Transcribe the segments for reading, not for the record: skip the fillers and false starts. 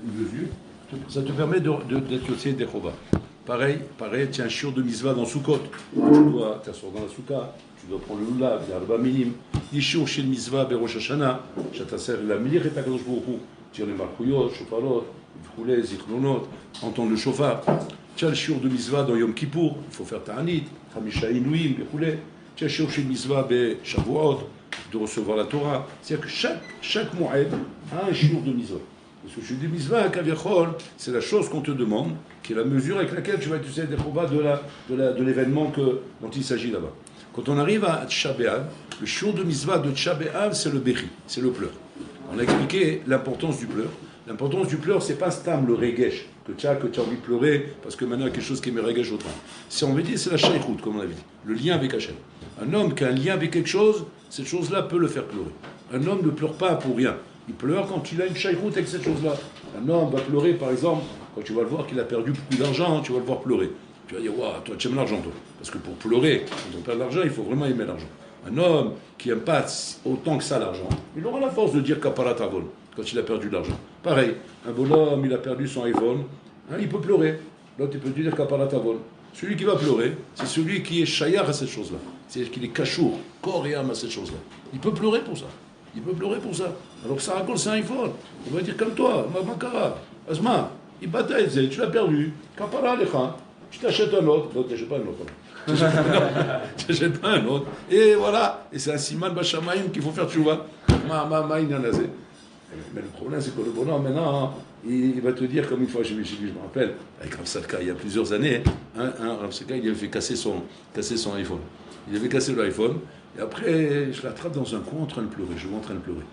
une mesure, ça te permet d'être aussi des chova. Pareil, tiens, un shiur de mitzvah dans Sukkot. Tu dois t'asseoir dans la soukha, tu dois prendre le lulav, il y a arba minim. Des shiur chez le mitzvah, berosh Hashanah, shataser la milir et akadosh baruch hu. Tire les markouyot, shofarot, v'choulez, zichlonot, entendre le shofar. Tiens, le shiur de mitzvah dans Yom Kippour, il faut faire ta'anit, chamisha inuim, v'choulez. Tiens, le shiur chez le mitzvah, be shavuot, de recevoir la Torah. C'est-à-dire que chaque moed a un shiur de mitzvah. Parce que je dis mitzvah, kaviachol, c'est la chose qu'on te demande, qui est la mesure avec laquelle tu vas être des probas de l'événement dont il s'agit là-bas. Quand on arrive à Tisha B'Av, le shiur de mitzvah de Tisha B'Av, c'est le bechi, c'est le pleur. On a expliqué l'importance du pleur. L'importance du pleur, c'est pas stam, le regesh, que tu as envie de pleurer, parce que maintenant il y a quelque chose qui me regesh autant. C'est, on veut dire, c'est la shaykhut, comme on avait dit, le lien avec Hachem. Un homme qui a un lien avec quelque chose, cette chose-là peut le faire pleurer. Un homme ne pleure pas pour rien. Il pleure quand il a une shaykhut avec cette chose-là. Un homme va pleurer, par exemple, quand tu vas le voir qu'il a perdu beaucoup d'argent, tu vas le voir pleurer. Tu vas dire, waouh, toi tu aimes l'argent, toi. Parce que pour pleurer, quand on perd de l'argent, il faut vraiment aimer l'argent. Un homme qui n'aime pas autant que ça l'argent, il aura la force de dire kaparat avon quand il a perdu de l'argent. Pareil, un bonhomme, il a perdu son iPhone, il peut pleurer. L'autre, il peut dire kaparat avon. Celui qui va pleurer, c'est celui qui est shayar à cette chose-là. C'est-à-dire qu'il est kachour, corps et âme à cette chose-là. Il peut pleurer pour ça. Il peut pleurer pour ça. Alors que ça raconte, c'est un iPhone. On va dire comme toi, Makara, Asma, il bataille, tu l'as perdu. Kapara lecha, tu t'achètes un autre. Non, tu n'achètes pas un autre. Tu n'achètes pas un autre. Et voilà. Et c'est un siman bachamaïm qu'il faut faire tchouva. Mais le problème, c'est que le bonhomme, maintenant, il va te dire, comme une fois, je me rappelle, avec Rav Sadka, il y a plusieurs années, Rav Sadka, il avait fait casser son iPhone. Il avait cassé l'iPhone, et après, je l'attrape dans un coin en train de pleurer. Je vois en train de pleurer.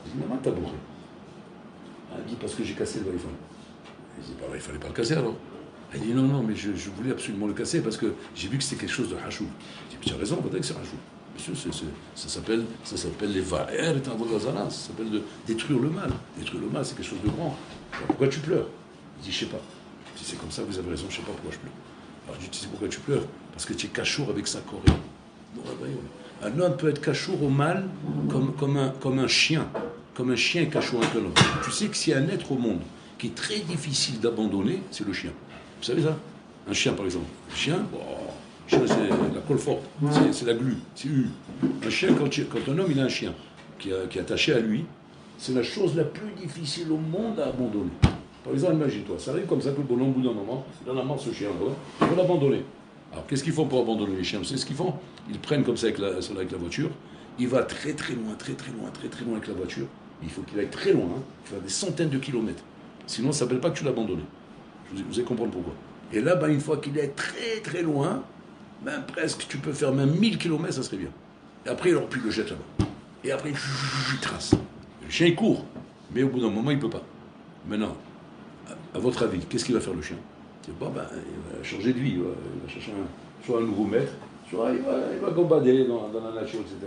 Je dis, maman, t'as bourré. Elle dit, parce que j'ai cassé l'iPhone. Je dis, bah, il fallait pas le casser alors. Elle dit, non, mais je voulais absolument le casser parce que j'ai vu que c'était quelque chose de hachou. Je dis, tu as raison, peut-être que c'est hachou. Monsieur, ça s'appelle les va'er et ça s'appelle de détruire le mal. Détruire le mal, c'est quelque chose de grand. Alors, pourquoi tu pleures? Il dit, je sais pas. Je dis, c'est comme ça, vous avez raison, je sais pas pourquoi je pleure. Alors je dis, tu sais pourquoi tu pleures? Parce que tu es cachour avec sa corée. Un homme peut être cachour au mal comme un chien. Comme un chien est cachour avec un homme. Tu sais que s'il y a un être au monde qui est très difficile d'abandonner, c'est le chien. Vous savez ça? Un chien, par exemple. Un chien, c'est la colle forte, c'est la glu, c'est un chien, quand un homme il a un chien qui est attaché à lui, c'est la chose la plus difficile au monde à abandonner. Par exemple, imagine-toi, ça arrive comme ça que le bonhomme, au bout d'un moment, il en a marre ce chien, il veut l'abandonner. Alors qu'est-ce qu'ils font pour abandonner les chiens? Vous savez ce qu'ils font? Ils prennent comme ça avec la voiture, il va très loin avec la voiture, il faut qu'il aille très loin, il va des centaines de kilomètres. Sinon, ça ne s'appelle pas que tu l'as abandonné. Vous allez comprendre pourquoi. Et là, une fois qu'il est très loin, même presque, tu peux faire même 1000 km, ça serait bien. Et après, il le jette là-bas. Et après, il trace. Le chien, il court. Mais au bout d'un moment, il ne peut pas. Maintenant, à votre avis, qu'est-ce qu'il va faire le chien? Il va changer de vie. Il va chercher soit un nouveau maître, soit il va gambader dans la nature, etc.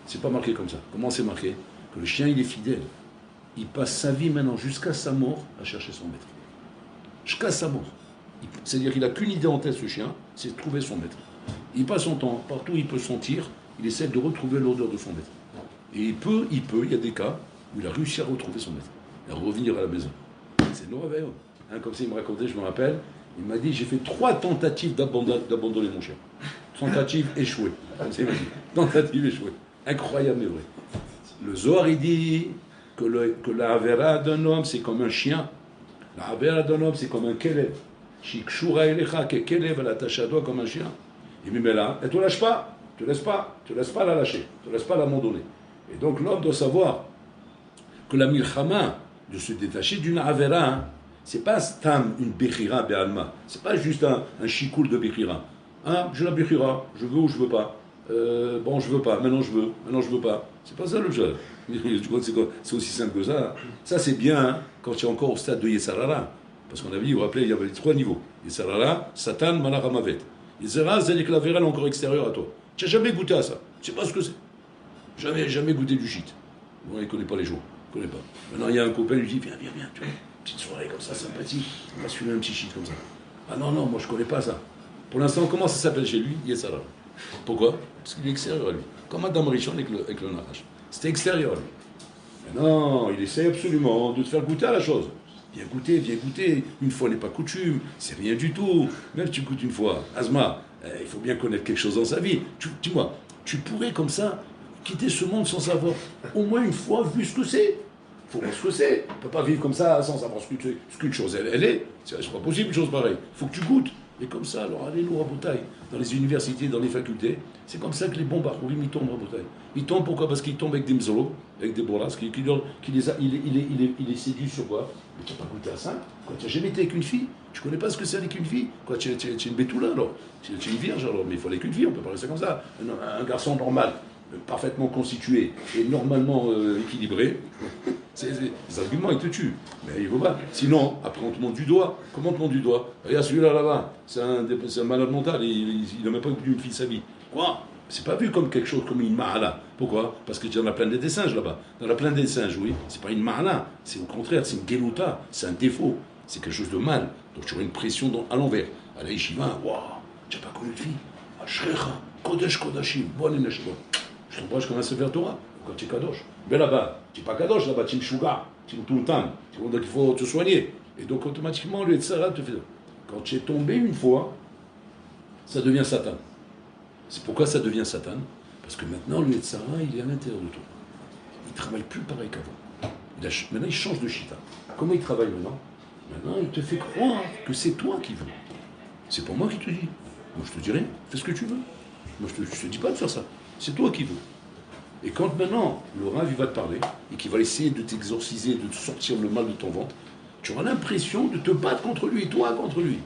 C'est pas marqué comme ça. Comment c'est marqué? Que le chien, il est fidèle. Il passe sa vie maintenant, jusqu'à sa mort, à chercher son maître. Jusqu'à sa mort. C'est-à-dire qu'il n'a qu'une idée en tête, ce chien, c'est de trouver son maître. Il passe son temps, partout où il peut sentir, il essaie de retrouver l'odeur de son maître. Et il y a des cas où il a réussi à retrouver son maître, à revenir à la maison. C'est merveilleux. Comme ça, il me racontait, je me rappelle, il m'a dit, j'ai fait 3 tentatives d'abandonner mon chien. Tentatives échouées. C'est magique. Tentatives échouées. Incroyable mais vrai. Le Zohar, il dit que la Havera d'un homme, c'est comme un chien. La Havera d'un homme, c'est comme un kelev. Shikshura elecha ke kelev al attachado comme un chien. Il me met là, et tu ne lâches pas, tu ne laisses pas la lâcher, tu ne laisses pas l'abandonner. Et donc l'homme doit savoir que la milchama, de se détacher d'une Havera, c'est pas stam une bechira be'alma, c'est pas juste un chikoul de bechira. Je la bechira, je veux ou je veux pas. Je veux pas, maintenant je veux pas. C'est pas ça le jeu. C'est aussi simple que ça. Ça c'est bien quand tu es encore au stade de Yesarara. Parce qu'on avait dit, vous vous rappelez, il y avait 3 niveaux. Yesarara, Satan, Malachamavet. Yesarara, c'est-à-dire que la vérelle est encore extérieure à toi. Tu n'as jamais goûté à ça. Tu sais pas ce que c'est. Jamais goûté du shit. Bon, il ne connaît pas les jours. Il ne connaît pas. Maintenant, il y a un copain, il lui dit, viens, tu vois, petite soirée comme ça, sympathique. On va se fumer un petit shit comme ça. Ah non, moi je ne connais pas ça. Pour l'instant, comment ça s'appelle chez lui? Yesarara. Pourquoi? Parce qu'il est extérieur à lui. Comme Adam Rishon avec le Nahash. C'était extérieur à lui. Mais non, il essaie absolument de te faire goûter à la chose. viens goûter. Une fois n'est pas coutume, c'est rien du tout. Même si tu goûtes une fois, Asma, il faut bien connaître quelque chose dans sa vie. Dis-moi, tu pourrais comme ça quitter ce monde sans savoir au moins une fois vu ce que c'est. Il faut voir ce que c'est. On ne peut pas vivre comme ça sans savoir ce qu'une chose elle est. C'est pas possible une chose pareille. Il faut que tu goûtes. Et comme ça, alors allez nous rabotaille. Dans les universités, dans les facultés, c'est comme ça que les bons barourim, ils tombent rabotaille. Ils tombent pourquoi? Parce qu'ils tombent avec des mzolos, avec des bourras, il les séduit sur quoi? Mais tu n'as pas goûté à ça. Quand tu n'as jamais été avec une fille, tu ne connais pas ce que c'est avec une fille. Quoi, tu es une bétoula alors. Tu es une vierge alors, mais il faut aller avec une fille, on peut parler ça comme ça. Un garçon normal, parfaitement constitué et normalement équilibré, ces arguments ils te tuent. Mais il ne faut pas. Sinon, après on te montre du doigt. Comment on te montre du doigt? Regarde celui-là là-bas, c'est un malade mental, il n'a même pas eu une fille de sa vie. Quoi? C'est pas vu comme quelque chose, comme une ma'ala. Pourquoi? Parce que tu en as plein des singes là-bas. Dans la plaine des singes, oui, c'est pas une ma'ala, c'est au contraire, c'est une gelouta, c'est un défaut, c'est quelque chose de mal. Donc tu auras une pression à l'envers. À la yeshiva, waouh, tu n'as pas connu de fille. Ashrecha, Kodesh Kodashim, bonne neshama. Je t'embrasse comme un sévère Torah, quand tu es kadosh. Mais là-bas, tu n'es pas kadosh, là-bas, tu es shuga, tu es tout le temps. Donc il faut te soigner. Et donc automatiquement, le Yetzara te fait. Quand tu es tombé une fois, ça devient Satan. C'est pourquoi ça devient Satan? Parce que maintenant, le Yetzara, il est à l'intérieur de toi. Il ne travaille plus pareil qu'avant. Maintenant, il change de shita. Comment il travaille maintenant? Maintenant, il te fait croire que c'est toi qui veux. C'est pas moi qui te dis. Moi, je te dirai, fais ce que tu veux. Moi, je te dis pas de faire ça. C'est toi qui veux. Et quand maintenant, le Rav, il va te parler, et qu'il va essayer de t'exorciser, de te sortir le mal de ton ventre, tu auras l'impression de te battre contre lui, toi contre lui.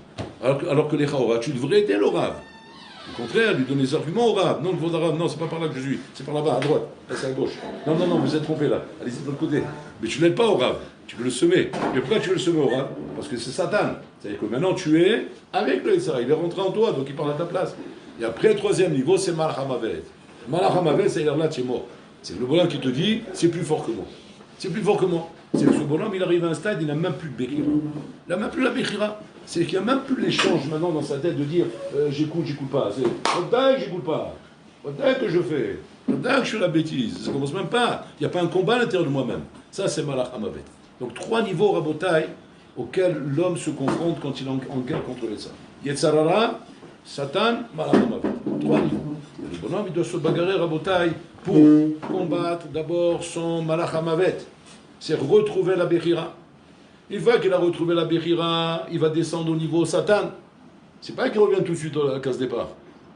Alors que les Chaora, tu devrais aider le Rav. Au contraire, lui donner des arguments au Rav. Non, le Rav, non, c'est pas par là que je suis, c'est par là-bas, à droite, là c'est à gauche. Non, vous êtes trompé là, allez-y de l'autre côté. Mais tu l'aides pas au Rav, tu veux le semer. Mais pourquoi tu veux le semer au Rav? Parce que c'est Satan. C'est-à-dire que maintenant tu es avec le Yetzara, il est rentré en toi, donc il parle à ta place. Et après, le troisième niveau, c'est Malach HaMavet. Malach HaMavet, c'est là, tu es mort. C'est le bonhomme qui te dit, c'est plus fort que moi. C'est plus fort que moi. C'est que ce bonhomme, il arrive à un stade, il n'a même plus de Bechira. Il n'a même plus la Bechira. C'est qu'il n'y a même plus l'échange maintenant dans sa tête de dire j'écoute pas. C'est dingue, j'écoute pas. Dingue que je fais. Dingue que je fais la bêtise. Ça commence même pas. Il n'y a pas un combat à l'intérieur de moi-même. Ça, c'est Malach HaMavet. Donc, 3 niveaux rabotaille auxquels l'homme se confronte quand il est en guerre contre les Yetzara. Yetzarara, Satan, Malach HaMavet. 3 niveaux. Et le bonhomme, il doit se bagarrer rabotaille pour combattre d'abord son Malach HaMavet. C'est retrouver la Bechira. Une fois qu'il a retrouvé la Bechira, il va descendre au niveau Satan. C'est pas qu'il revient tout de suite à la case départ.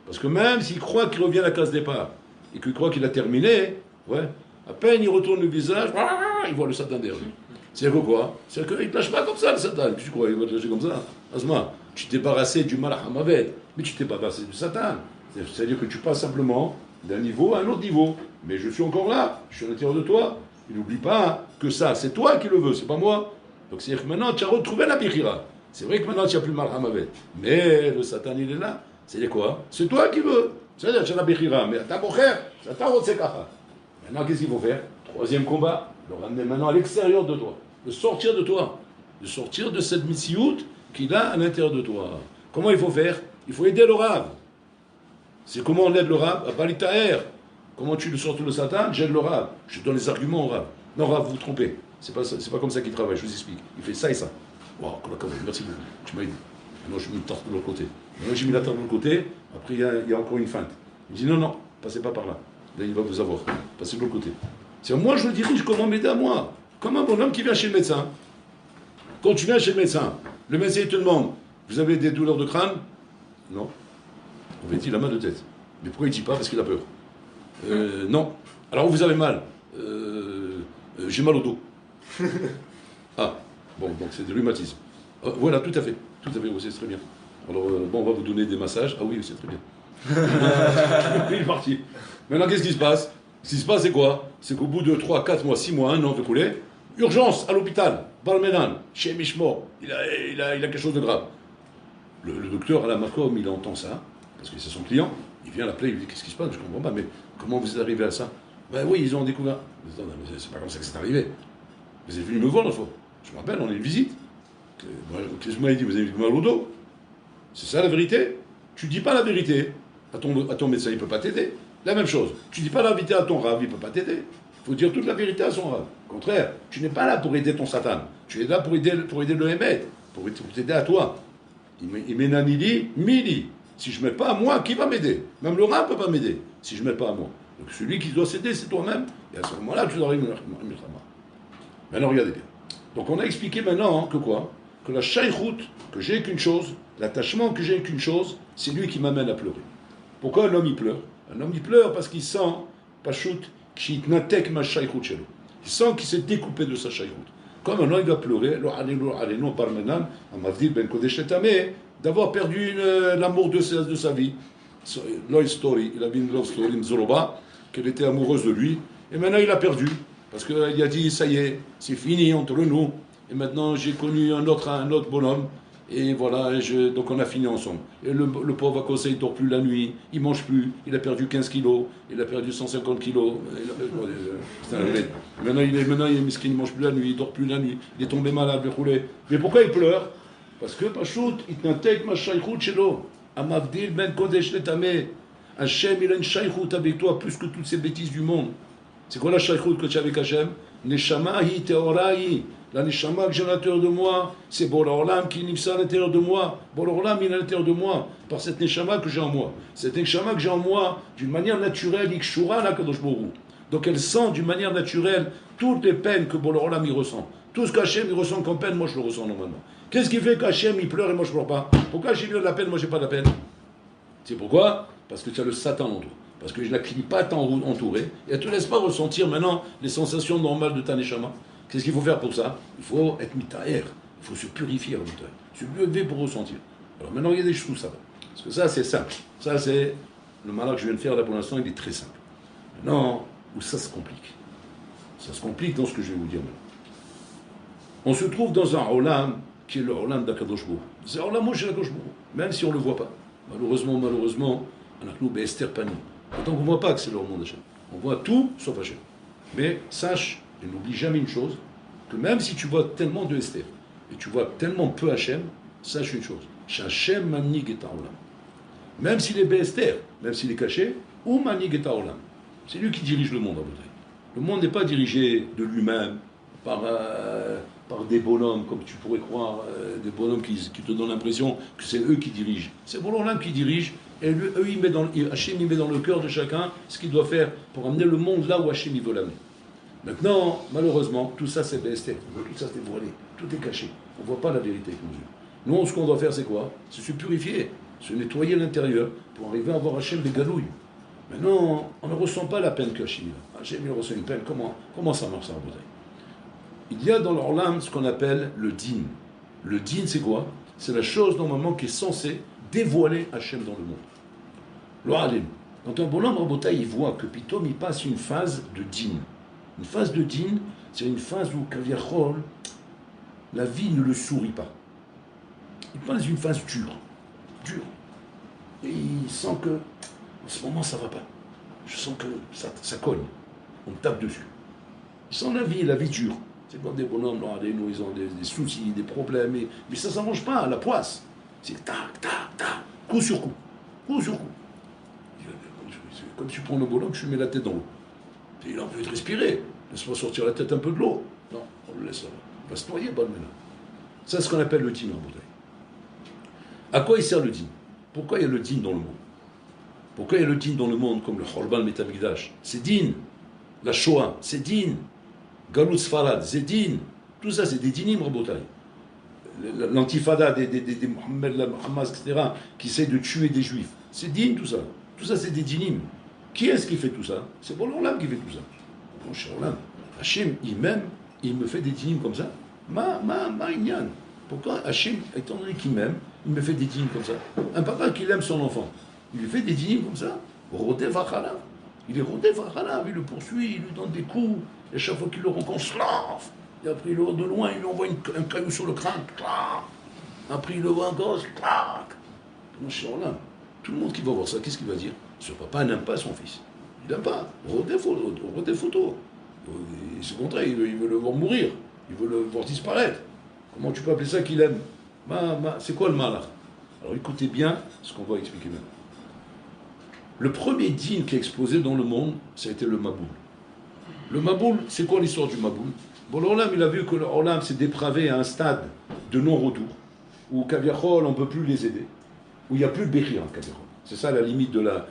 Parce que même s'il croit qu'il revient à la case départ, et qu'il croit qu'il a terminé, ouais, à peine il retourne le visage, il voit le Satan derrière lui. C'est-à-dire quoi? C'est-à-dire qu'il ne lâche pas comme ça le Satan. Tu crois qu'il va te lâcher comme ça? Asma, tu t'es débarrassé du Malach HaMavet, mais tu t'es pas débarrassé du Satan. C'est-à-dire que tu passes simplement d'un niveau à un autre niveau. Mais je suis encore là, je suis à l'intérieur de toi. Et n'oublie pas que ça, c'est toi qui le veux, c'est pas moi. Donc c'est-à-dire que maintenant, tu as retrouvé la Bechira. C'est vrai que maintenant, tu n'as plus le Malach HaMavet. Mais le Satan, il est là. C'est quoi? C'est toi qui veux. C'est-à-dire, tu as la Bechira, mais t'as mon frère, ça t'a rendu kacha. Maintenant, qu'est-ce qu'il faut faire? 3e combat, le ramener maintenant à l'extérieur de toi. De sortir de toi. De sortir de cette missiout qu'il a à l'intérieur de toi. Comment il faut faire? Il faut aider le Rav. C'est comment on aide le Rav? À Balitaer. Comment tu le sors le Satan? J'aide le Rav. Je donne les arguments au Rav. Non, Rav, vous vous trompez. C'est pas comme ça qu'il travaille, je vous explique. Il fait ça et ça. Wow, merci beaucoup. Tu m'as aidé. Maintenant, je me tarte de l'autre côté. Maintenant, j'ai mis la tarte de l'autre côté. Après, il y a encore une feinte. Il dit non, passez pas par là. Là, il va vous avoir. Passez de l'autre côté. C'est moi, je le dirige, comment m'aider à moi? Comme un bonhomme qui vient chez le médecin. Quand tu viens chez le médecin il te demande, vous avez des douleurs de crâne? Non. On va dire la main de tête. Mais pourquoi il ne dit pas? Parce qu'il a peur. Non. Alors, vous avez mal? J'ai mal au dos. Ah, bon, donc c'est des rhumatismes. Voilà, tout à fait, c'est très bien. Alors, on va vous donner des massages. Ah oui, c'est très bien. Il est parti. Maintenant, qu'est-ce qui se passe? Ce qui se passe, c'est quoi? C'est qu'au bout de 3, 4 mois, 6 mois, 1 an de couler, urgence à l'hôpital, Balmédan, chez Mishmor, il a quelque chose de grave. Le docteur à la Macom, il entend ça, parce que c'est son client, il vient l'appeler, il lui dit qu'est-ce qui se passe? Je comprends pas, mais comment vous êtes arrivé à ça? Ben oui, ils ont découvert. C'est pas comme ça que c'est arrivé. Vous êtes venu me voir l'autre fois. Je me rappelle, on a une visite. Qu'est-ce que vous m'avez dit? Vous avez mal au dos? C'est ça la vérité? Tu dis pas la vérité à ton médecin, il peut pas t'aider. La même chose. Tu dis pas la vérité à ton rave, il peut pas t'aider. Il faut dire toute la vérité à son rab. Au contraire, tu n'es pas là pour aider ton Satan. Tu es là pour aider le Hémet, pour t'aider à toi. Il m'énanili, mili. Si je ne mets pas à moi, qui va m'aider? Même le rab ne peut pas m'aider si je ne mets pas à moi. Donc celui qui doit s'aider, c'est toi-même. Et à ce moment-là, tu dois arriver à Milchama. Maintenant, regardez bien. Donc on a expliqué maintenant que quoi? Que la shaykhout, que j'ai qu'une chose, l'attachement que j'ai qu'une chose, c'est lui qui m'amène à pleurer. Pourquoi un homme il pleure? Un homme il pleure parce qu'il sent, pachout, qu'il sent qu'il s'est découpé de sa shaykhout. Comme un homme il va pleurer, on parle maintenant, à Mavdil ben Kodesh Letameh, d'avoir perdu l'amour de sa vie. Love story, il avait une love story, Mzoroba, qu'elle était amoureuse de lui, et maintenant il a perdu. Parce qu'il a dit, ça y est, c'est fini entre nous. Et maintenant, j'ai connu un autre bonhomme. Et voilà, donc on a fini ensemble. Et le pauvre à cause, il ne dort plus la nuit, il ne mange plus, il a perdu 15 kilos, il a perdu 150 kilos. Maintenant, il est miskin, il ne mange plus la nuit, il ne dort plus la nuit, il est tombé malade, il est roulé. Mais pourquoi il pleure? Parce que, Pachout, il t'intègre ma shaykhout chez l'eau. Amavdil ben Kodesh Letameh. Hachem, il a une shaykhout avec toi plus que toutes ces bêtises du monde. C'est quoi la shaykhout que tu as avec Hachem? Neshama hi teorahi. La neshama que j'ai à l'intérieur de moi, c'est Bororlam qui nimsa à l'intérieur de moi. Bororlam il est à l'intérieur de moi, par cette neshama que j'ai en moi. Cette neshama que j'ai en moi, d'une manière naturelle, ikshura la kadosh borou. Donc elle sent d'une manière naturelle toutes les peines que Bororlam il ressent. Tout ce qu'Hachem il ressent comme peine, moi je le ressens normalement. Qu'est-ce qui fait qu'Hachem il pleure et moi je pleure pas? Pourquoi Hachem il a de la peine, moi j'ai pas de la peine? C'est pourquoi? Parce que tu as le Satan en toi. Parce que je ne la finis pas t'entourer, et elle ne te laisse pas ressentir maintenant les sensations normales de ta neshama. Qu'est-ce qu'il faut faire pour ça? Il faut être mitaher, il faut se purifier, se lever pour ressentir. Alors maintenant, il y a des choses, ça va. Parce que ça, c'est simple. Ça, c'est le malheur que je viens de faire là pour l'instant, il est très simple. Maintenant, où ça se complique? Ça se complique dans ce que je vais vous dire maintenant. On se trouve dans un olam qui est le olam d'Akadosh Baruch Hu. C'est olam Moshe d'Akadosh Baruch Hu, même si on ne le voit pas. Malheureusement, on a nous Esther Pani. Pourtant, on ne voit pas que c'est le monde d'Hachem. On voit tout sauf Hachem. Mais sache, et n'oublie jamais une chose, que même si tu vois tellement de Esther, et tu vois tellement peu Hachem, sache une chose. Hachem manig et ta'olam. Même s'il est Esther, même s'il est caché, ou manig et ta'olam. C'est lui qui dirige le monde, à votre avis. Le monde n'est pas dirigé de lui-même par des bonhommes, comme tu pourrais croire, des bonhommes qui te donnent l'impression que c'est eux qui dirigent. C'est Borolam qui dirige, et Hachem il met dans le cœur de chacun ce qu'il doit faire pour amener le monde là où Hachem il veut l'amener. Maintenant, malheureusement, tout ça c'est Esther, tout ça c'est voilé, tout est caché. On ne voit pas la vérité avec nos yeux. Nous, ce qu'on doit faire, c'est quoi? C'est se purifier, se nettoyer l'intérieur pour arriver à avoir Hachem des galouilles. Maintenant, on ne ressent pas la peine que Hachem a. Hachem il ressent une peine. Comment ça marche ça, en bouteille? Il y a dans l'Orlam ce qu'on appelle le din. Le din, c'est quoi? C'est la chose normalement qui est censée dévoiler Hachem dans le monde. L'Oralim. Quand un bonhomme en bouteille, il voit que Pitom, il passe une phase de din. Une phase de din, c'est une phase où Kaviachol, la vie ne le sourit pas. Il passe une phase dure. Dure. Et il sent que, en ce moment, ça ne va pas. Je sens que ça cogne. On me tape dessus. Il sent la vie dure. C'est comme des bonhommes, ils ont des soucis, des problèmes, mais ça ne s'arrange pas, la poisse. C'est tac, tac, tac, coup sur coup, coup sur coup. Comme tu prends le bonhomme, tu lui mets la tête dans l'eau. Il a envie de respirer. Laisse-moi sortir la tête un peu de l'eau. Non, on le laisse là. Il va se noyer, bon maintenant. Ça, c'est ce qu'on appelle le dîn en bouteille. À quoi il sert le dîn? Pourquoi il y a le dîn dans le monde? Pourquoi il y a le dîn dans le monde comme le Chorban Metamikdash? C'est dîn. La Shoah, c'est dîn. Galout Sfarad, c'est din. Tout ça, c'est des dinim, Rabotai. L'antifada des Mohammed, la Hamas, etc., qui essaie de tuer des juifs. C'est din, tout ça. Tout ça, c'est des dinim. Qui est-ce qui fait tout ça? C'est Borollam qui fait tout ça. Bon, cher Olam, Hachem, il m'aime, il me fait des dinim comme ça. Inyan. Pourquoi Hachem, étant donné qu'il m'aime, il me fait des dinim comme ça? Un papa qui aime son enfant, il lui fait des dinim comme ça? Rodé Vachalav. Il est rodé Vachalav, il le poursuit, il lui donne des coups. Et chaque fois qu'il le rencontre, et après il le voit de loin, il lui envoie un caillou sur le crâne. Après il le voit encore, tout le monde qui va voir ça, qu'est-ce qu'il va dire? Ce papa n'aime pas son fils. Il n'aime pas. Des photos. C'est le contraire, il veut le voir mourir. Il veut le voir disparaître. Comment tu peux appeler ça qu'il aime? C'est quoi le malach? Alors écoutez bien ce qu'on va expliquer maintenant. Le premier dîn qui a explosé dans le monde, ça a été le Maboul. Le Maboul, c'est quoi l'histoire du Maboul? Bon, l'Olam, il a vu que l'Olam s'est dépravé à un stade de non-retour, où Kaviachol, on ne peut plus les aider, où il n'y a plus de Béchir, Kaviachol. C'est ça la limite de là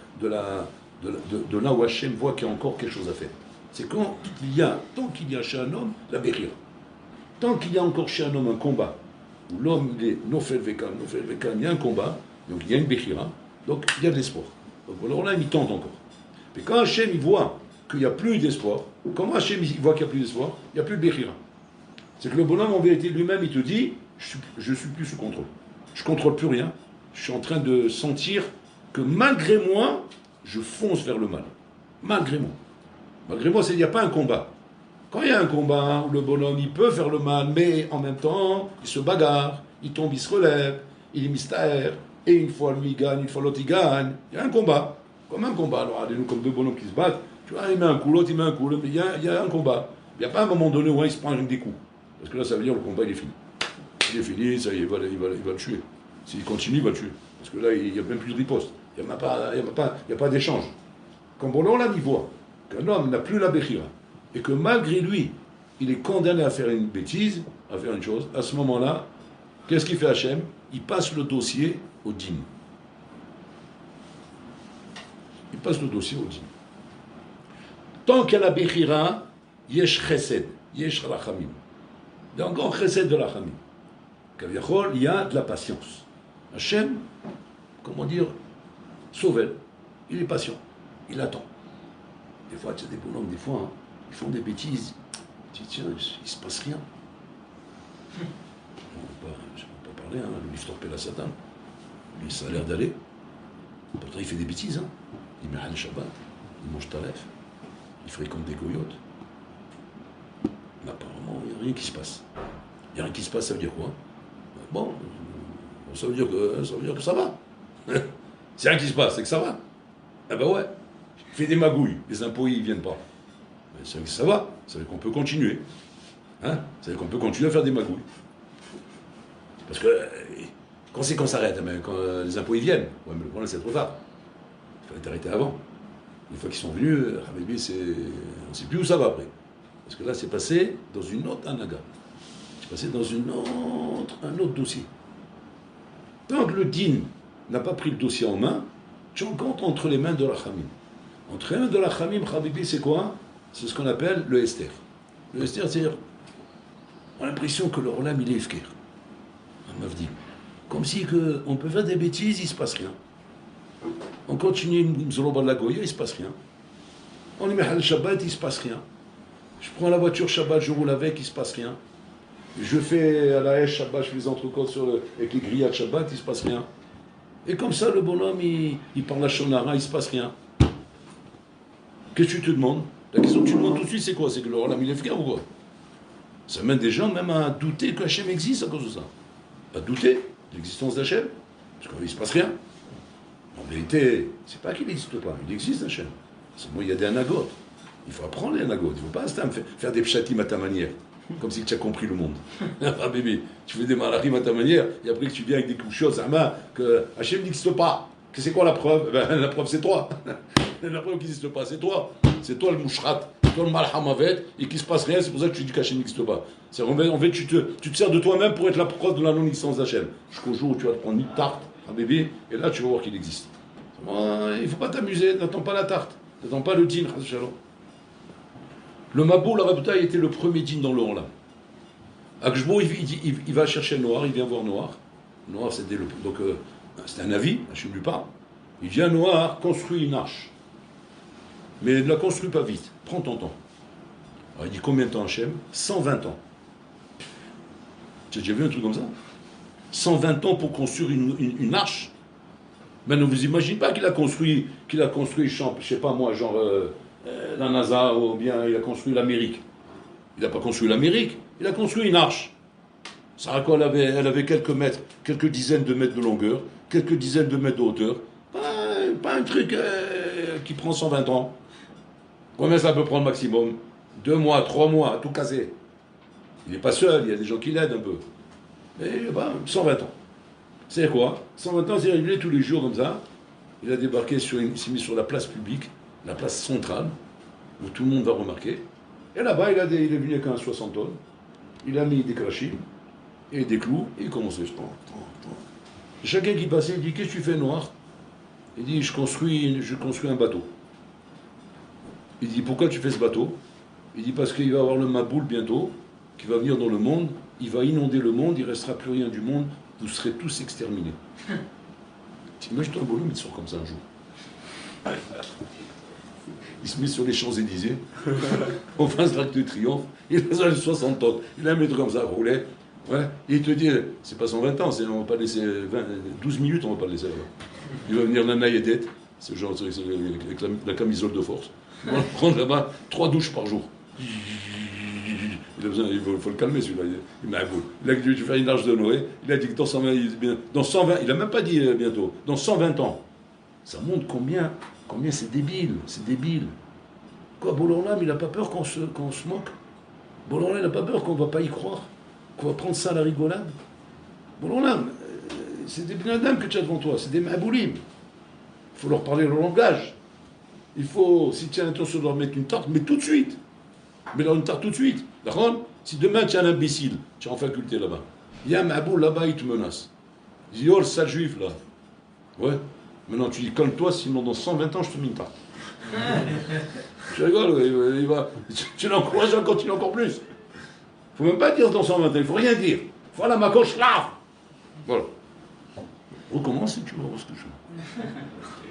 où Hachem voit qu'il y a encore quelque chose à faire. C'est quand il y a, tant qu'il y a chez un homme, la Béchir. Tant qu'il y a encore chez un homme un combat, où l'homme il est Nofel Vekam, il y a un combat, donc il y a une Béchira, donc il y a de l'espoir. Donc l'Olam, il tente encore. Mais quand Hachem, il voit qu'il n'y a plus d'espoir, comment Hachem, il voit qu'il n'y a plus d'espoir? Il n'y a plus de Béchira. C'est que le bonhomme, en vérité, lui-même, il te dit, je suis plus sous contrôle. Je ne contrôle plus rien. Je suis en train de sentir que malgré moi, je fonce vers le mal. Malgré moi. Malgré moi, il n'y a pas un combat. Quand il y a un combat où le bonhomme, il peut faire le mal, mais en même temps, il se bagarre, il tombe, il se relève, il est mystère, et une fois lui il gagne, une fois l'autre il gagne. Il y a un combat. Comme un combat. Alors, regardez-nous comme deux bonhommes qui se battent. Tu vois, il met un coup, l'autre il met un coup, mais il y a un combat. Il n'y a pas un moment donné où il se prend des coups. Parce que là, ça veut dire que le combat, il est fini. Il est fini, ça y est, il va le tuer. S'il continue, il va le tuer. Parce que là, il n'y a même plus de riposte. Il n'y a pas d'échange. Quand bon, là, il voit qu'un homme n'a plus la Béchira, et que malgré lui, il est condamné à faire une bêtise, à faire une chose, à ce moment-là, qu'est-ce qu'il fait Hachem? Il passe le dossier au dîme. Il passe le dossier au dîme. Tant qu'il y a la Béchira, yesh chesed, yesh rachamim. Il y a encore chesed de rachamim. Kaviachol, il y a de la patience. Hachem, comment dire, sauve. Il est patient. Il attend. Des fois, tu as des bonhommes, des fois, hein, ils font des bêtises. Tu dis, tiens, il ne se passe rien. Je ne peux pas parler, hein, le livre torpé la Satan. Mais ça a l'air d'aller. Pourtant, il fait des bêtises. Hein. Il met le Shabbat, il mange taref, il fréquente des goyotes. Mais apparemment, il n'y a rien qui se passe. Il n'y a rien qui se passe, ça veut dire quoi? Bon, ça veut dire que ça va. C'est rien qui se passe, c'est que ça va. Ah ben ouais. Il fait des magouilles, les impôts ils ne viennent pas. Mais c'est vrai que ça va, ça veut dire qu'on peut continuer. Hein? Ça veut dire qu'on peut continuer à faire des magouilles. Parce que quand c'est qu'on s'arrête, quand les impôts ils viennent, ouais, mais le problème c'est trop tard. Il fallait t'arrêter avant. Une fois qu'ils sont venus, on ne sait plus où ça va après. Parce que là c'est passé dans une autre anaga. C'est passé dans un autre dossier. Tant que le din n'a pas pris le dossier en main, tu rencontres entre les mains de Rachamim. Entre les mains de Rachamim, Habibi, c'est quoi? C'est ce qu'on appelle le Esther. Le Esther, c'est-à-dire, on a l'impression que le Olam, il est efker. Un mavdim. Comme si on peut faire des bêtises, il ne se passe rien. On continue une Mzoloba de la Goya, il ne se passe rien. On y met le Shabbat, il ne se passe rien. Je prends la voiture Shabbat, je roule avec, il ne se passe rien. Je fais à la hache Shabbat, je fais les entrecôtes avec les grillades Shabbat, il ne se passe rien. Et comme ça, le bonhomme, il parle à Shonara, il ne se passe rien. Qu'est-ce que tu te demandes? La question que tu demandes tout de suite, c'est quoi? C'est que le Olam, il est fier ou quoi? Ça mène des gens même à douter qu'Hachem existe à cause de ça. À douter de l'existence d'Hachem. Parce qu'il ne se passe rien. En vérité, c'est pas qu'il n'existe pas. Il existe Hachem. Seulement, il y a des anagotes. Il faut apprendre les anagotes. Il ne faut pas faire des pshatim à ta manière. Comme si tu as compris le monde. Ah bébé, tu fais des malachim à ta manière, et après que tu viens avec des couches Zama, que Hachem n'existe pas. Que c'est quoi la preuve? Ben, la preuve c'est toi. La preuve qui n'existe pas, c'est toi. C'est toi le mouchrat, c'est toi le malhamavet, et qu'il ne se passe rien, c'est pour ça que tu dis qu'Hachem n'existe pas. En fait, tu te sers de toi-même pour être la preuve de la non-existence d'Hachem. Jusqu'au jour où tu vas te prendre une tarte, un bébé, et là tu vas voir qu'il existe. Il ne faut pas t'amuser, n'attends pas la tarte, n'attends pas le din, Le Mabou, la Rabta, était le premier din dans le Olam. Akshbo, il va chercher le noir, il vient voir noir. Noir, c'était c'était un avis, Hachem lui parle. Il dit à noir, construis une arche. Mais ne la construis pas vite, prends ton temps. Alors il dit combien de temps Hachem? 120 ans. Tu as déjà vu un truc comme ça? 120 ans pour construire une arche. Maintenant, vous imaginez pas qu'il a construit, je sais pas moi, genre la NASA, ou bien il a construit l'Amérique. Il n'a pas construit l'Amérique, il a construit une arche. Sarah, elle avait quelques dizaines de mètres de longueur, quelques dizaines de mètres de hauteur. Pas un truc qui prend 120 ans. Combien ça peut prendre maximum? 2 mois, 3 mois, tout casé. Il n'est pas seul, il y a des gens qui l'aident un peu. Mais 120 ans. C'est quoi? 120 ans, c'est arrivé tous les jours comme ça. Il a débarqué il s'est mis sur la place publique, la place centrale, où tout le monde va remarquer. Et là-bas, il est venu avec un 60 tonnes, il a mis des crachis et des clous, et il commençait. Chacun qui passait, il dit, qu'est-ce que tu fais, Noir? Il dit, je construis un bateau. Il dit, pourquoi tu fais ce bateau? Il dit, parce qu'il va y avoir le Maboul bientôt, qui va venir dans le monde, il va inonder le monde, il ne restera plus rien du monde, vous serez tous exterminés. T'imagines-toi un bonhomme, il sort comme ça un jour. Il se met sur les Champs-Élysées, en face de l'Arc de Triomphe, il a 60 tonnes, il a un mètre comme ça, roulé. Ouais, et il te dit, c'est pas 120 ans, on va pas laisser 12 minutes, on va pas le laisser là. Il va venir Nana et Dette, c'est genre avec la camisole de force. On va prendre là-bas 3 douches par jour. Il a besoin, il faut le calmer celui-là. Il m'a beau. Il a dû faire une arche de Noé. Il a dit que dans 120, il n'a même pas dit bientôt, dans 120 ans. Ça montre combien c'est débile, Quoi, Bollorlam, il n'a pas peur qu'on se moque. Bollorlam, il n'a pas peur qu'on ne va pas y croire, qu'on va prendre ça à la rigolade. Bollorlam, c'est des binadames que tu as devant toi, c'est des maboulim. Il faut leur parler le langage. Il faut, si tu as l'intention de leur mettre une tarte, mais tout de suite. Mets-leur une tarte tout de suite. D'accord? Si demain tu as un imbécile, tu es en faculté là-bas, il y a un maboul là-bas, il te menace. Il dit, oh le sale juif là. Ouais. Maintenant tu dis, calme-toi, sinon dans 120 ans je te mets une tarte. Tu rigoles, il va, tu l'encourages à continuer encore plus. Il faut même pas dire dans 120 ans, il faut rien dire. Voilà ma coche là. Voilà. Recommence et tu vas voir ce que je fais.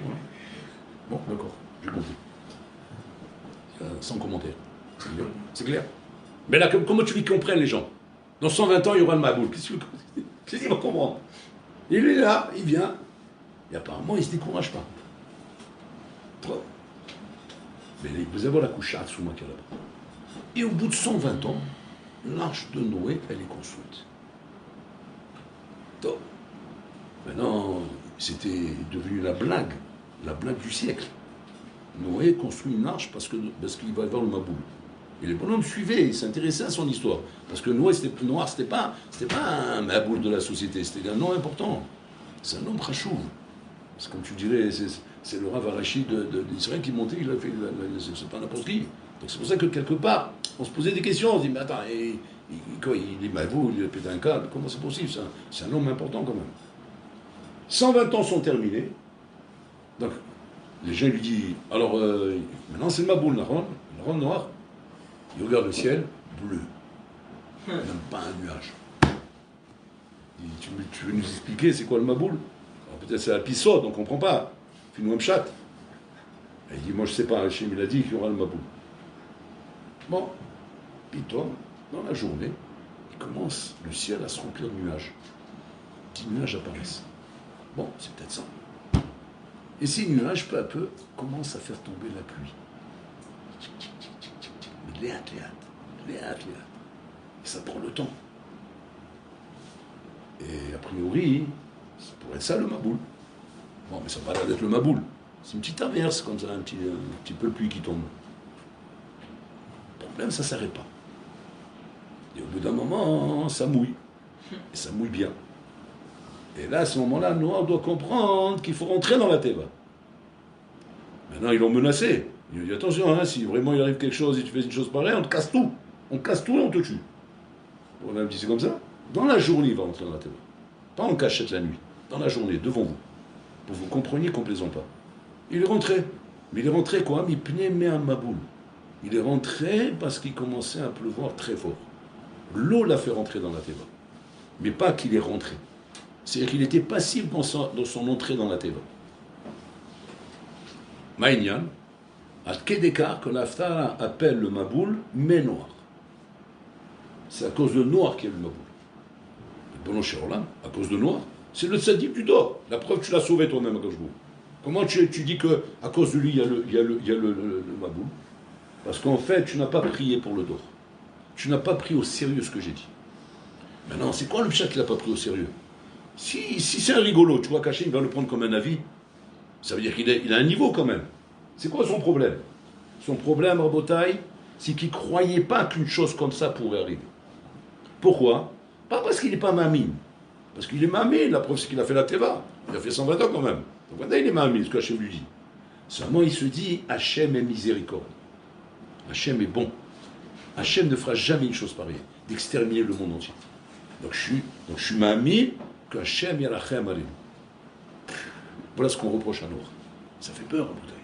Voilà. Bon, d'accord, j'ai compris. Sans commentaire. C'est clair? Mais là, comment tu lui comprends les gens? Dans 120 ans, il y aura le Maboul. Qu'est-ce qu'il va comprendre? Il est là, il vient. Et apparemment, il ne se décourage pas. Mais vous avez la couche à Tsuma qui est là-bas. Et au bout de 120 ans, l'arche de Noé, elle est construite. Donc, maintenant, c'était devenu la blague du siècle. Noé construit une arche parce qu'il va y avoir le Maboul. Et les bonhommes suivaient, ils s'intéressaient à son histoire. Parce que Noé, c'était pas un Maboul de la société, c'était un nom important. C'est un homme Khachouv. C'est comme tu dirais, c'est le Rav Arashi d'Israël qui montait, c'est pas n'importe qui. Donc c'est pour ça que quelque part, on se posait des questions, on se dit, mais attends, il est Maboul, il a pété un câble, comment c'est possible? C'est un homme important quand même. 120 ans sont terminés. Donc, les gens lui disent, alors, maintenant c'est le Maboul, le rond noir. Il regarde le ciel, bleu. Même pas un nuage. Il dit, tu veux nous expliquer c'est quoi le Maboul? Alors peut-être c'est la Pissot, on ne comprend pas. Fais-nous un chat. Il dit, moi je sais pas, Hachem il a dit qu'il y aura le Maboul. Bon, puis toi, dans la journée, il commence le ciel à se remplir de nuages. Petits nuages apparaissent. Bon, c'est peut-être ça. Et ces nuages, peu à peu, commencent à faire tomber la pluie. Mais léat. Et ça prend le temps. Et a priori, ça pourrait être ça le Maboul. Bon, mais ça n'a pas l'air d'être le Maboul. C'est une petite averse comme ça, un petit peu de pluie qui tombe. Le problème, ça ne s'arrête pas. Et au bout d'un moment, ça mouille. Et ça mouille bien. Et là, à ce moment-là, Noah doit comprendre qu'il faut rentrer dans la Teva. Maintenant, ils l'ont menacé. Il lui dit, attention, hein, si vraiment il arrive quelque chose et tu fais une chose pareille, on te casse tout. On te casse tout et on te tue. On a dit, c'est comme ça. Dans la journée, il va rentrer dans la Teva. Pas en cachette la nuit. Dans la journée, devant vous. Pour que vous compreniez qu'on ne plaisante pas. Il est rentré. Mais il est rentré quoi? Il pneu un maboul. Il est rentré parce qu'il commençait à pleuvoir très fort. L'eau l'a fait rentrer dans la Teva. Mais pas qu'il est rentré. C'est-à-dire qu'il était passif dans son entrée dans la Teva. Maïnian, à quel écart que l'Aftara appelle le Maboul, mais noir. C'est à cause de noir qu'il y a le Maboul. Le bon chez Roland, à cause de noir, c'est le tzaddik du dehors. La preuve, tu l'as sauvé toi-même à Gauchebou. Comment tu dis qu'à cause de lui, il y a le Maboul? Parce qu'en fait, tu n'as pas prié pour le dehors. Tu n'as pas pris au sérieux ce que j'ai dit. Maintenant, c'est quoi le pshat qu'il n'a pas pris au sérieux? Si c'est un rigolo, tu vois, caché, il va le prendre comme un avis. Ça veut dire qu'il a un niveau quand même. C'est quoi son problème? Son problème, Rabotai, c'est qu'il ne croyait pas qu'une chose comme ça pourrait arriver. Pourquoi? Pas parce qu'il n'est pas mamine. Parce qu'il est mamine, la preuve c'est qu'il a fait la Teva. Il a fait 120 ans quand même. Donc maintenant il est mamine, ce que Hachem lui dit. Seulement il se dit, Hachem est miséricorde. Hachem est bon. Hachem ne fera jamais une chose pareille, d'exterminer le monde entier. Donc je suis ma'amine que Hachem yarachem alim. Voilà ce qu'on reproche à Noir. Ça fait peur, Aboutaï.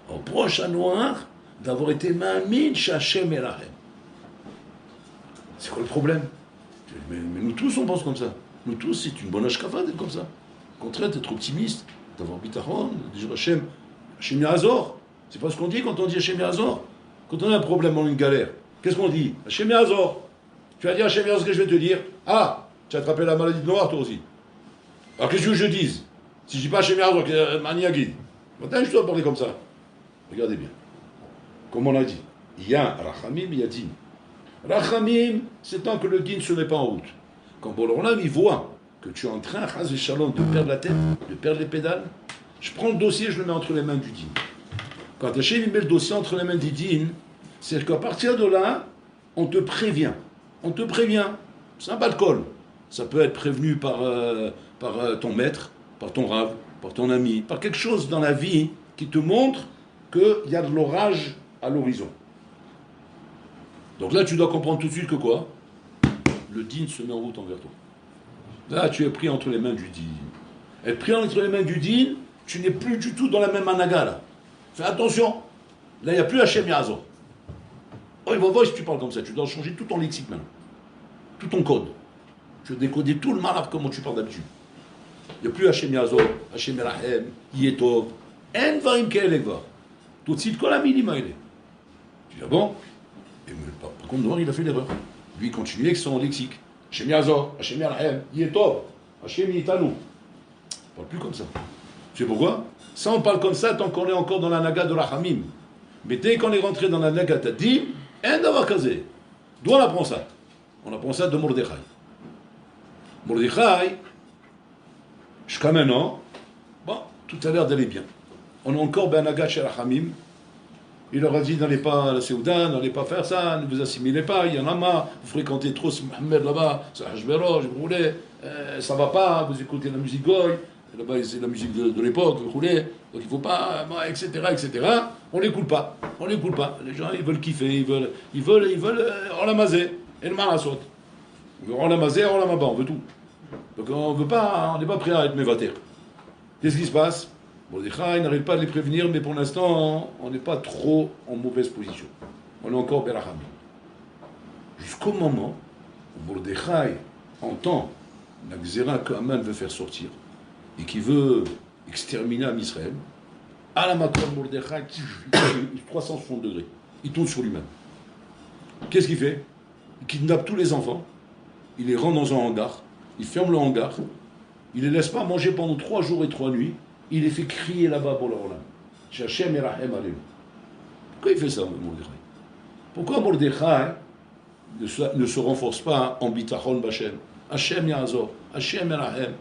On reproche à Noir d'avoir été ma'amine chez Hachem yarachem. C'est quoi le problème? Mais nous tous, on pense comme ça. Nous tous, c'est une bonne ashkafa d'être comme ça. Au contraire, d'être optimiste, d'avoir bitachon, de dire Hachem, Hachem Yazor. C'est pas ce qu'on dit quand on dit Hachem Yazor. Quand on a un problème, on a une galère. Qu'est-ce qu'on dit? Hachem Yazor. Tu vas dire Hachem Yazor ce que je vais te dire. Ah, tu as attrapé la maladie de Noir, toi aussi. Alors qu'est-ce que je dise? Si je dis pas Hachem Yazor, Maniagid. Maintenant, je dois parler comme ça. Regardez bien. Comme on a dit, il y a Rachamim, il y a Din. Rachamim, c'est tant que le Din ne se met pas en route. Quand Borolam, il voit que tu es en train, Chaz et Shalom, de perdre la tête, de perdre les pédales, je prends le dossier, je le mets entre les mains du Din. Quand Hachem il met le dossier entre les mains du Din, c'est qu'à partir de là, on te prévient. On te prévient. C'est un bas-de-col. Ça peut être prévenu par ton maître, par ton rave, par ton ami, par quelque chose dans la vie qui te montre qu'il y a de l'orage à l'horizon. Donc là, tu dois comprendre tout de suite que quoi? Le Din se met en route envers toi. Là, tu es pris entre les mains du Din. Être pris entre les mains du Din, tu n'es plus du tout dans la même anaga, là. Fais attention. Là, il n'y a plus Hachem Yazor. Oh, il va voir si tu parles comme ça. Tu dois changer tout ton lexique maintenant. Tout ton code. Tu dois décoder tout le malheur comment tu parles d'habitude. Il n'y a plus Hachem Yazor, Hachem Rahem, Yetov. En varim ke'eleva. Tout de suite, quand la minima, il est. Tu dis, ah bon? Et par contre, Noir, il a fait l'erreur. Lui, il continue avec son lexique. Hachem Yazor, Hachem Rahem, Yetov, Hachem Yitanu. On ne parle plus comme ça. Tu sais pourquoi? Ça, on parle comme ça tant qu'on est encore dans la naga de Rachamim. Mais dès qu'on est rentré dans la naga Tadim, un d'avoir casé. D'où on apprend ça? On apprend ça de Mordechai. Mordechai, jusqu'à maintenant, bon, tout a l'air d'aller bien. On est encore ben naga chez Rachamim. Il leur a dit, n'allez pas à la Séouda, n'allez pas faire ça, ne vous assimilez pas, il y en a marre, vous fréquentez trop ce Mohamed là-bas, c'est Hachberosh, vous roulez, ça va pas, vous écoutez la musique goy, là-bas c'est la musique de l'époque, vous roulez, donc il faut pas, etc., etc. On l'écoute pas, Les gens, ils veulent kiffer, ils veulent enlamazer, et le marasot. On veut enlamazer, enlamazer, on veut tout. Donc on n'est pas prêt à être mévater. Qu'est-ce qui se passe? Mordechai n'arrive pas à les prévenir, mais pour l'instant, on n'est pas trop en mauvaise position. On est encore Beracham. Jusqu'au moment où Mordechai entend la Gzera que Haman veut faire sortir et qui veut exterminer Am Israël, à la matin Mordechai, 360 degrés. Il tourne sur lui-même. Qu'est-ce qu'il fait? Il kidnappe tous les enfants, il les rend dans un hangar, il ferme le hangar, il ne les laisse pas manger pendant 3 jours et 3 nuits, il les fait crier là-bas pour leur âme. Hachem Yerachem Alelu. Pourquoi il fait ça, Mordechai? Pourquoi Mordechai ne se renforce pas en bitachon b'Hachem? Hachem Yazor, Hachem Yerachem.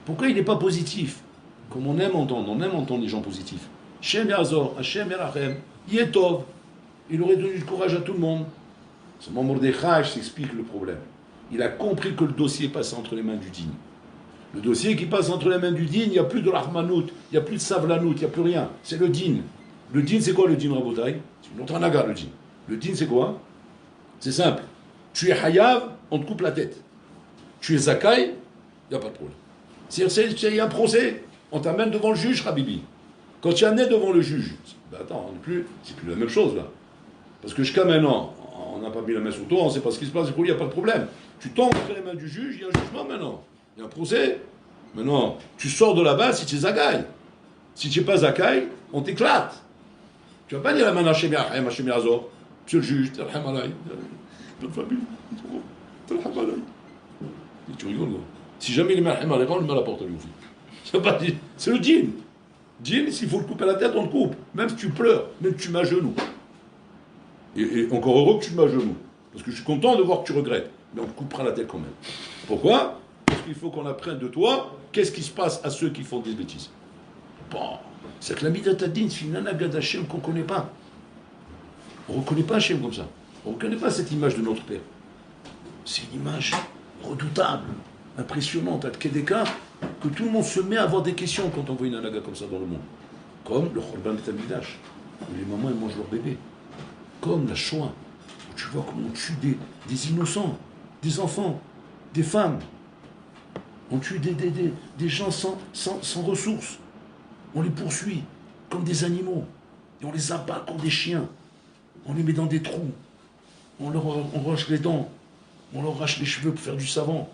Pourquoi il n'est pas positif? Comme on aime entendre les gens positifs. Hachem Yazor, Hachem Yerachem, Yetov. Il aurait donné du courage à tout le monde. Seulement Mordechai s'explique le problème. Il a compris que le dossier passe entre les mains du digne. Le dossier qui passe entre les mains du din, il n'y a plus de l'Armanout, il n'y a plus de Savlanout, il n'y a plus rien. C'est le din. Le din, c'est quoi le din, Rabotai? C'est une autre anaga, le din. Le din, c'est quoi? C'est simple. Tu es hayav, on te coupe la tête. Tu es zakai, il n'y a pas de problème. Il y a un procès, on t'amène devant le juge, Habibi. Quand tu es amené devant le juge, ben attends, c'est plus la même chose, là. Parce que jusqu'à maintenant, on n'a pas mis la main sur toi, on ne sait pas ce qui se passe, du coup, il n'y a pas de problème. Tu tombes entre les mains du juge, il y a un jugement maintenant. Il y a un procès. Maintenant, tu sors de là-bas si tu es Zagaï. Si tu n'es pas Zagaï, on t'éclate. Tu ne vas pas dire la main Hachem Yerachem, Hachem Yazor. Monsieur le juge, Terham Alay. Toute famille, Terham Alay. Et tu rigoles, quoi. Si jamais il est Terham Alay, on le met à la porte à lui aussi. C'est le djinn. Djinn, s'il faut le couper la tête, on le coupe. Même si tu pleures, même si tu mets à genoux. Et encore heureux que tu te mets à genoux. Parce que je suis content de voir que tu regrettes. Mais on te coupera la tête quand même. Pourquoi? Parce qu'il faut qu'on apprenne de toi qu'est-ce qui se passe à ceux qui font des bêtises. Bon, c'est que la Midatadin, c'est une anaga d'Hachem qu'on ne connaît pas. On ne reconnaît pas Hachem comme ça. On ne reconnaît pas cette image de notre Père. C'est une image redoutable, impressionnante, à Kedeka, que tout le monde se met à avoir des questions quand on voit une anaga comme ça dans le monde. Comme le Chorban Betamikdash, où les mamans elles mangent leur bébé. Comme la Shoah, où tu vois comment on tue des innocents, des enfants, des femmes. On tue des gens sans ressources. On les poursuit comme des animaux. Et on les abat comme des chiens. On les met dans des trous. On roche les dents. On leur arrache les cheveux pour faire du savon.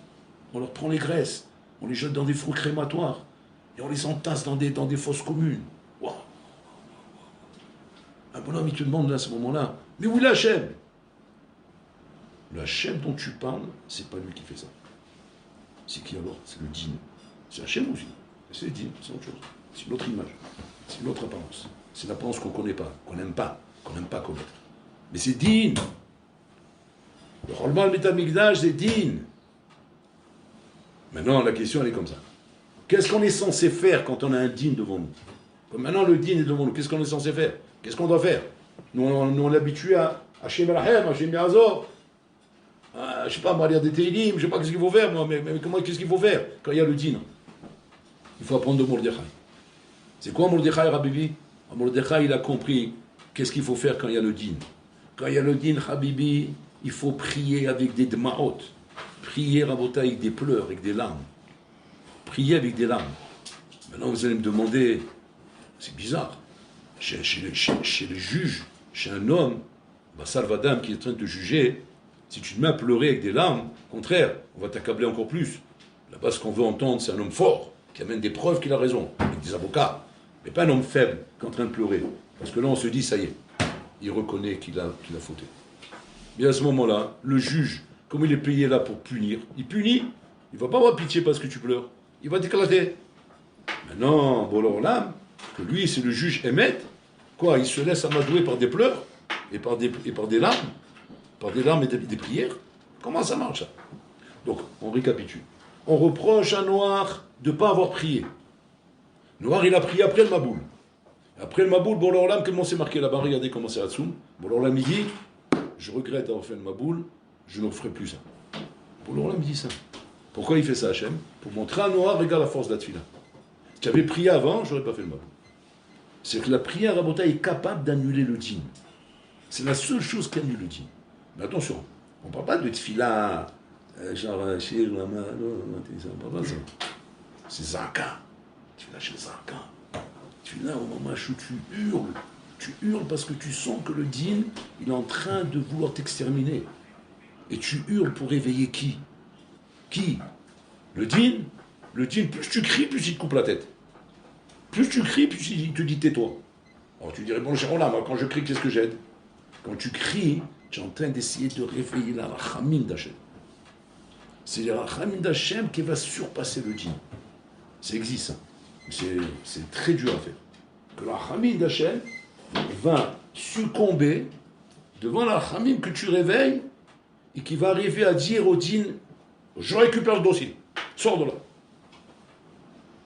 On leur prend les graisses. On les jette dans des fours crématoires. Et on les entasse dans des fosses communes. Wow. Un bonhomme, il te demande là, à ce moment-là, mais où est l'Hachem? Le Hachem dont tu parles, c'est pas lui qui fait ça. C'est qui alors? C'est le dîne. C'est Hachem aussi. C'est le dîne, c'est autre chose. C'est une autre image. C'est une autre apparence. C'est une apparence qu'on ne connaît pas, qu'on n'aime pas connaître. Mais c'est dîne. Le Rolman Betamikdash, c'est dîne. Maintenant, la question, elle est comme ça. Qu'est-ce qu'on est censé faire quand on a un dîne devant nous? Comme maintenant, le dîne est devant nous. Qu'est-ce qu'on est censé faire? Qu'est-ce qu'on doit faire? Nous, on est habitué à Hachem Elachem, Hachem Yazor. Je ne sais pas, moi, lire des Teilim, je ne sais pas qu'est-ce qu'il faut faire, moi, mais qu'est-ce qu'il faut faire quand il y a le dîne? Il faut apprendre de Mordechai. C'est quoi Mordechai, Habibi? Mordechai, il a compris qu'est-ce qu'il faut faire quand il y a le dîne. Quand il y a le dîne, Habibi, il faut prier avec des dma'ot. Prier, Rabotai, avec des pleurs, avec des larmes. Prier avec des larmes. Maintenant, vous allez me demander, c'est bizarre, chez le juge, chez un homme, Salvadam qui est en train de te juger, si tu te mets à pleurer avec des larmes, au contraire, on va t'accabler encore plus. Là-bas, ce qu'on veut entendre, c'est un homme fort, qui amène des preuves qu'il a raison, avec des avocats, mais pas un homme faible qui est en train de pleurer. Parce que là, on se dit, ça y est, il reconnaît qu'il a fauté. Mais à ce moment-là, le juge, comme il est payé là pour punir, il punit, il ne va pas avoir pitié parce que tu pleures, il va t'éclater. Maintenant, bon l'âme, que lui, c'est le juge Emmet, quoi, il se laisse amadouer par des pleurs et par des larmes, et des prières. Comment ça marche, ça? Donc, on récapitule. On reproche à Noir de ne pas avoir prié. Noir, il a prié après le Maboul. Après le Maboul, bon l'âme, comment c'est marqué là-bas? Regardez comment c'est Hatsoum. Bon l'âme, il dit, je regrette d'avoir fait le Maboul, je ne ferai plus ça. Bon l'âme, il dit ça. Pourquoi il fait ça, Hachem? Pour montrer à Noir, regarde la force de la tefila. Si tu avais prié avant, je n'aurais pas fait le Maboul. C'est que la prière, Rabota, est capable d'annuler le dîme. C'est la seule chose qui annule le dîme. Mais attention, on ne parle pas de tefila, genre, chez la main, on ne parle pas de ça. C'est Zaka. Tefila chez Zaka. Tefila au moment où tu hurles. Tu hurles parce que tu sens que le dîme, il est en train de vouloir t'exterminer. Et tu hurles pour réveiller qui? Qui? Le dîme. Le dîme, plus tu cries, plus il te coupe la tête. Plus tu cries, plus il te dit tais-toi. Alors tu dirais, bon, Jérôme, moi, quand je crie, qu'est-ce que j'aide? Quand tu cries, tu es en train d'essayer de réveiller la rachamim d'Hachem. C'est la rachamim d'Hachem qui va surpasser le dîme. Ça existe, hein. C'est très dur à faire. Que la rachamim d'Hachem va succomber devant la rachamim que tu réveilles et qui va arriver à dire au dîme, je récupère le dossier, sors de là.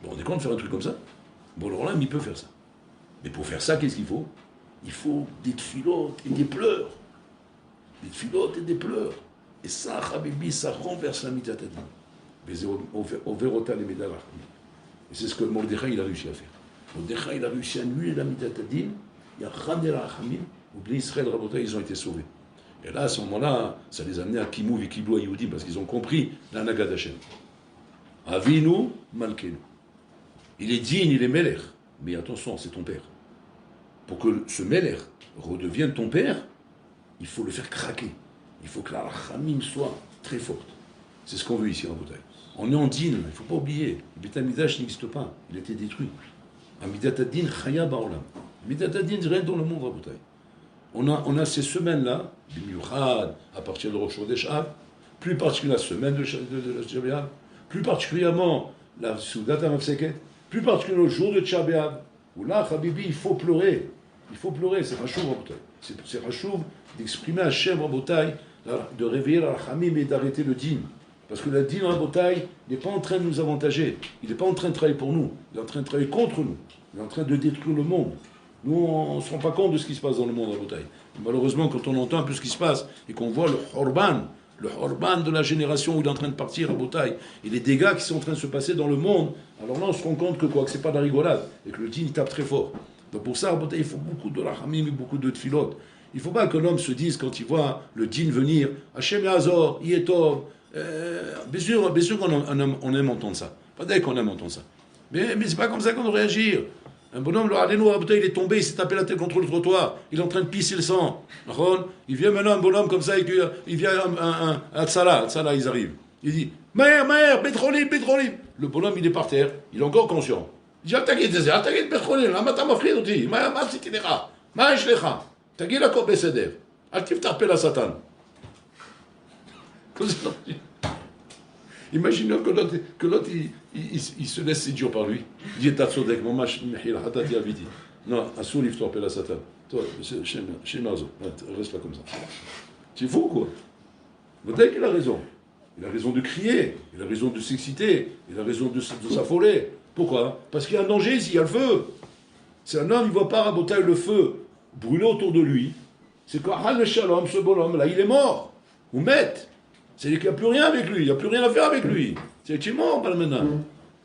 Bon, on est content de faire un truc comme ça? Bon, alors là, il peut faire ça. Mais pour faire ça, qu'est-ce qu'il faut? Il faut des tfilotes et des pleurs. Des tfilotes et des pleurs. Et ça, Habibi, ça renverse la mitzvah tadin. Mais on verra les médailles. Et c'est ce que Mordechai il a réussi à faire. Mordechai il a réussi à annuler la mitzvah tadin. Il a ramené la rachamim. Au Israël, Rabotai, ils ont été sauvés. Et là, à ce moment-là, ça les a amenés à Kimou et Kibou à Yehudi parce qu'ils ont compris la Naga d'Hachem. Avinu Malkenu. Il est digne, il est Melech. Mais attention, c'est ton père. Pour que ce Melech redevienne ton père, il faut le faire craquer. Il faut que la rachamim soit très forte. C'est ce qu'on veut ici, Rabotai. On est en din, il ne faut pas oublier. Le Beit HaMikdash n'existe pas, il a été détruit. Amidat ad-din chaya ba'olam. Amidat ad-din règne dans le monde, Rabotai. On a ces semaines-là, des Miuchad, à partir de Rosh Chodesh Av, plus particulièrement la semaine de Tchab B'Av, plus particulièrement la Soudat HaMafseket, plus particulièrement le jour de Tchab B'Av, où là, Habibi, il faut pleurer. Il faut pleurer, c'est Rachouv, Rabotai. C'est Rachouv d'exprimer à Hachem, Rabotai, de réveiller la Rachamim et d'arrêter le din. Parce que le din, Rabotai, n'est pas en train de nous avantager. Il n'est pas en train de travailler pour nous. Il est en train de travailler contre nous. Il est en train de détruire le monde. Nous, on ne se rend pas compte de ce qui se passe dans le monde, Rabotai. Malheureusement, quand on entend un peu ce qui se passe et qu'on voit le Horban de la génération où il est en train de partir, Rabotai, et les dégâts qui sont en train de se passer dans le monde, alors là, on se rend compte que quoi, que c'est pas de la rigolade et que le din, il tape très fort. Donc pour ça, Rabotai, il faut beaucoup de rachamim et beaucoup de tfilot. Il ne faut pas que l'homme se dise, quand il voit le djinn venir, Hachem Yazor, Yetov, bien sûr on aime entendre ça. Pas dès qu'on aime entendre ça. Mais c'est pas comme ça qu'on doit réagir. Un bonhomme, le Hadénou, il est tombé, il s'est tapé la tête contre le trottoir, il est en train de pisser le sang. Il vient maintenant un bonhomme comme ça, il vient un Tzala, ils arrivent. Il dit, Maher, pétrolime. Le bonhomme, il est par terre, il est encore conscient. Il dit, attaquez pétrolime, la matin m'a frié aussi, ma petite idéra, ma ishlecha, taguez la cope SDF, active tarpé la Satan. Imaginons que l'autre il se laisse séduire par lui. Il dit, Tatsodek, mon mach, Hatati Avidi. Non, Assoul, il faut la Satan. Toi, chez Nazo, reste là comme ça. C'est fou, quoi. Peut-être qu'il a raison. Il a raison de crier, il a raison de s'exciter, il a raison de s'affoler. Pourquoi? Parce qu'il y a un danger ici, il y a le feu. C'est un homme, il ne voit pas Rabotai le feu brûler autour de lui. C'est que le Shalom, ce bonhomme-là, il est mort. Ou met. C'est-à-dire qu'il n'y a plus rien avec lui, il n'y a plus rien à faire avec lui. C'est qu'il est mort, maintenant.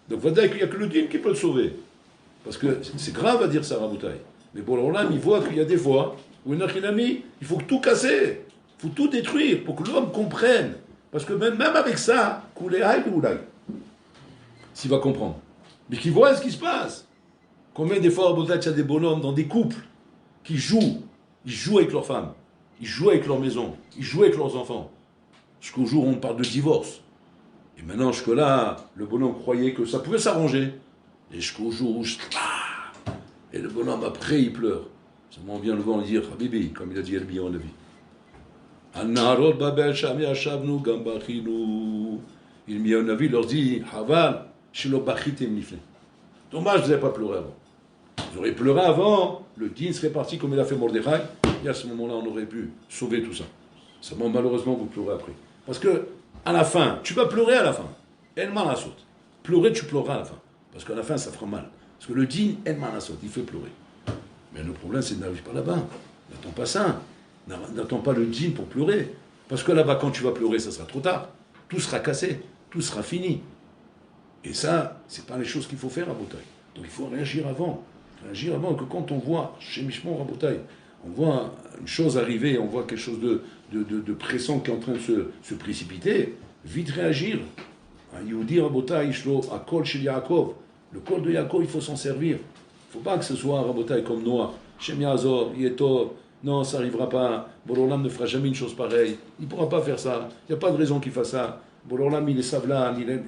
Donc, voilà qu'il n'y a que le dîn qui peut le sauver. Parce que c'est grave à dire ça, Rabotai. Mais bon, là, il voit qu'il y a des fois où il faut tout casser, il faut tout détruire pour que l'homme comprenne. Parce que même avec ça, s'il va comprendre. Mais qu'il voit ce qui se passe. Combien des fois, Rabotai, il y a des bonhommes dans des couples qui jouent. Ils jouent avec leurs femmes, ils jouent avec leur maison, ils jouent avec leurs enfants. Jusqu'au jour où on parle de divorce. Et maintenant, jusque-là, le bonhomme croyait que ça pouvait s'arranger. Et jusqu'au jour où... Et le bonhomme, après, il pleure. Ça m'en vient le vent et dire, Habibi, comme il a dit Elbi en Navi. An-Naharot Babel Shami Ashavnu Gambachinu. Il m'y a un avis, leur dit, Haval, Shilo Bachitem Nifle. Dommage, vous n'avez pas pleuré avant. Vous auriez pleuré avant, le dîn serait parti comme il a fait Mordechai, et à ce moment-là, on aurait pu sauver tout ça. Seulement, malheureusement, vous pleurez après. Parce que, à la fin, tu vas pleurer à la fin. El Manasot. Pleurer, tu pleureras à la fin. Parce qu'à la fin, ça fera mal. Parce que le dîn, El Manasot, il fait pleurer. Mais le problème, c'est de n'arriver pas là-bas. N'attends pas ça. N'attends pas le dîn pour pleurer. Parce que là-bas, quand tu vas pleurer, ça sera trop tard. Tout sera cassé. Tout sera fini. Et ça, c'est pas les choses qu'il faut faire à Botaï. Donc il faut réagir avant. Réagir avant que quand on voit, chez Mishmon Rabotai, on voit une chose arriver, on voit quelque chose de pressant qui est en train de se précipiter, vite réagir. Yehudi Rabotai, Ishlo, Akol chez Yaakov. Le col de Yaakov, il faut s'en servir. Il ne faut pas que ce soit Rabotai comme Noah. Shem Yazor, Yetov, non, ça n'arrivera pas. Borolam ne fera jamais une chose pareille. Il ne pourra pas faire ça. Il n'y a pas de raison qu'il fasse ça. Borolam, il est savlan, il est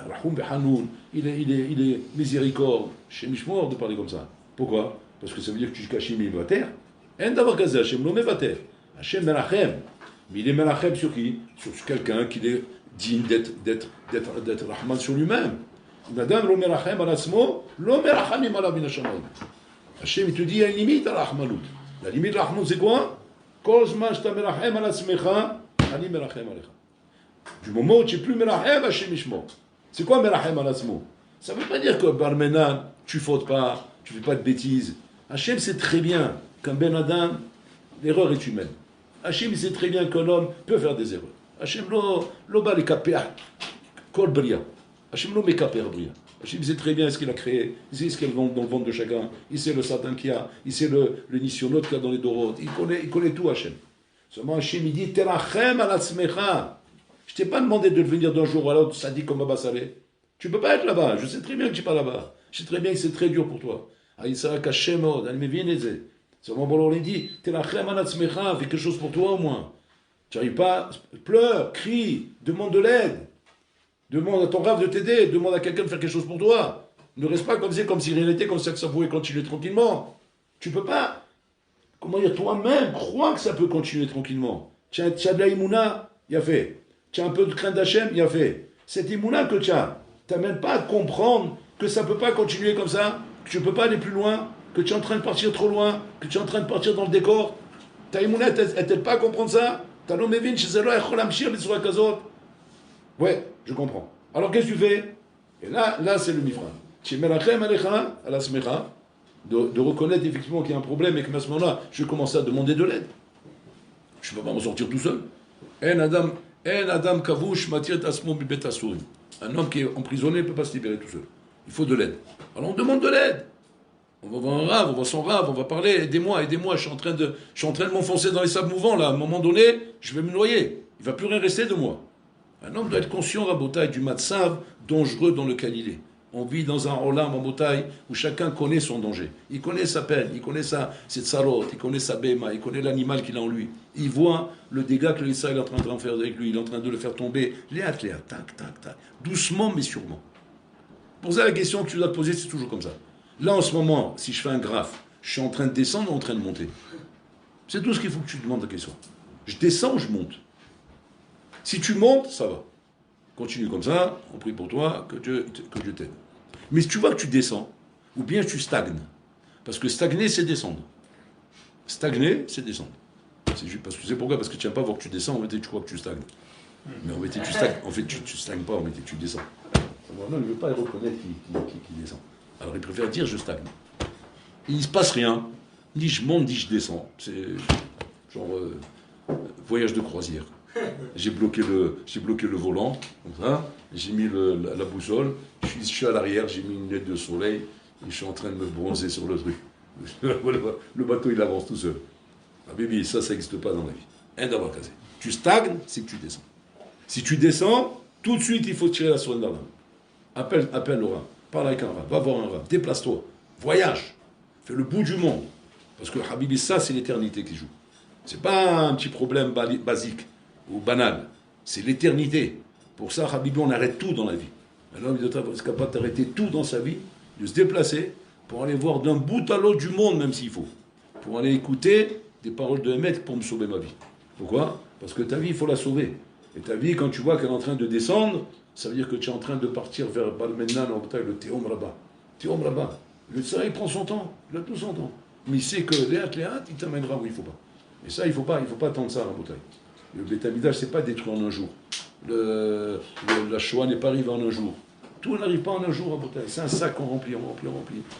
Rahum Behanoun, il est miséricorde. Chez Mishmor de parler comme ça. Pourquoi? Parce que ça veut dire que tu Hachem il mevater. En d'avoir gazé, Hachem lo mevater. Hachem melachem. Mais il est melachem sur qui? Sur quelqu'un qui est digne d'être Rahman sur lui-même. Madame lo melachem al asmo, lo melachamim ala min hashamayim. Hachem il te dit il y a une limite à la Rahmanout. La limite de la Rahmanout c'est quoi? Kol zman shta melachem al asmecha, ani melachem alecha. Du moment où tu n'es plus melachem, Hachem ishmo. C'est quoi melachem al asmo? Ça ne veut pas dire que Barmenan, tu fautes pas. Tu ne fais pas de bêtises. Hachem sait très bien qu'un Ben Adam, l'erreur est humaine. Hachem sait très bien qu'un homme peut faire des erreurs. Hachem lo ba le kaper kol bria. Hachem lo me kaper bria. Hachem sait très bien ce qu'il a créé. Il sait ce qu'il y a dans le ventre de chacun. Il sait le Satan qu'il y a. Il sait le nissionot qu'il y a dans les dorotes. Il connaît tout Hachem. Seulement Hachem il dit Terachem al atzmecha. Je t'ai pas demandé de devenir d'un jour à l'autre sadique comme Abba Saleh. Tu ne peux pas être là-bas. Je sais très bien que tu n'es pas là-bas. Je sais très bien que c'est très dur pour toi. Aïsara Kashemod, elle me vient les aider. Seulement, bon, on lui dit, t'es la Khemanatzmecha, fais quelque chose pour toi au moins. Tu n'arrives pas, pleure, crie, demande de l'aide. Demande à ton rave de t'aider, demande à quelqu'un de faire quelque chose pour toi. Ne reste pas comme si rien n'était, comme ça que ça pouvait continuer tranquillement. Tu peux pas, comment dire, toi-même, crois que ça peut continuer tranquillement. Tu as de la Imouna, il a fait. Tu as un peu de crainte d'Hachem, il a fait. Cette Imouna que tu as, t'amène pas à comprendre que ça ne peut pas continuer comme ça, que tu ne peux pas aller plus loin, que tu es en train de partir trop loin, que tu es en train de partir dans le décor. Ta Imouna, elle t'aide pas à comprendre ça? Ta nomevin, chez Zelo, Echolamshir, les Soura Kazot. Ouais, je comprends. Alors qu'est-ce que tu fais? Et là c'est le mifran. Chez Melachem Alecha, à la Smecha, de reconnaître effectivement qu'il y a un problème et que à ce moment-là, je vais commencer à demander de l'aide. Je ne peux pas m'en sortir tout seul. En Adam Kavush, Matir Tasmon, Bibet Asurim. Un homme qui est emprisonné ne peut pas se libérer tout seul. Il faut de l'aide. Alors on demande de l'aide. On va voir un rave, on va son rave, on va parler, aidez-moi, je suis en train de m'enfoncer dans les sables mouvants, là. À un moment donné, je vais me noyer. Il ne va plus rien rester de moi. Un homme doit être conscient, Rabotaï, du matzav dangereux dans lequel il est. On vit dans un olam, Rabotaï, où chacun connaît son danger. Il connaît sa peine, il connaît ses tsarot, il connaît sa béma, il connaît l'animal qu'il a en lui. Il voit le dégât que l'Israël est en train de faire avec lui, il est en train de le faire tomber. Léat, tac, tac, tac. Doucement, mais sûrement. Pour ça, la question que tu dois te poser, c'est toujours comme ça. Là, en ce moment, si je fais un graphe, je suis en train de descendre ou en train de monter? C'est tout ce qu'il faut que tu demandes la question. Je descends ou je monte? Si tu montes, ça va. Continue comme ça, on prie pour toi, que Dieu t'aide. Mais si tu vois que tu descends, ou bien tu stagnes, parce que stagner, c'est descendre. Stagner, c'est descendre. Parce que c'est pourquoi? Parce que tu n'aimes pas voir que tu descends, en fait, tu crois que tu stagnes. Mais en fait, tu stagnes. En fait, tu stagnes pas, en fait, tu descends. Non, il ne veut pas reconnaître qu'il descend. Alors il préfère dire je stagne. Il ne se passe rien. Ni je monte, ni je descends. C'est genre voyage de croisière. J'ai bloqué le volant, comme ça. J'ai mis la boussole. Je suis à l'arrière, j'ai mis une lunette de soleil. Et je suis en train de me bronzer sur le truc. Le bateau, il avance tout seul. Ah bébé, ça n'existe pas dans la vie. Un d'avoir casé. Tu stagnes, c'est que tu descends. Si tu descends, tout de suite, il faut tirer la sonnette d'armes. Appelle le rat, parle avec un rat, va voir un rat, déplace-toi, voyage, fais le bout du monde. Parce que Habibi, ça, c'est l'éternité qui joue. C'est pas un petit problème basique ou banal, c'est l'éternité. Pour ça, Habibi, on arrête tout dans la vie. Un homme, il doit être capable d'arrêter tout dans sa vie, de se déplacer pour aller voir d'un bout à l'autre du monde, même s'il faut. Pour aller écouter des paroles de maître pour me sauver ma vie. Pourquoi? Parce que ta vie, il faut la sauver. Et ta vie, quand tu vois qu'elle est en train de descendre, ça veut dire que tu es en train de partir vers Balmenan, le Théom Rabat. Théom Rabat. Le tsar, il prend son temps, il a tout son temps. Mais il sait que Léat, il t'amènera où il ne faut pas. Et ça, il ne faut pas attendre ça, Rabotai. Le Beth Amikdash, ce n'est pas détruit en un jour. La Shoah n'est pas arrivée en un jour. Tout n'arrive pas en un jour, Rabotai. C'est un sac qu'on remplit.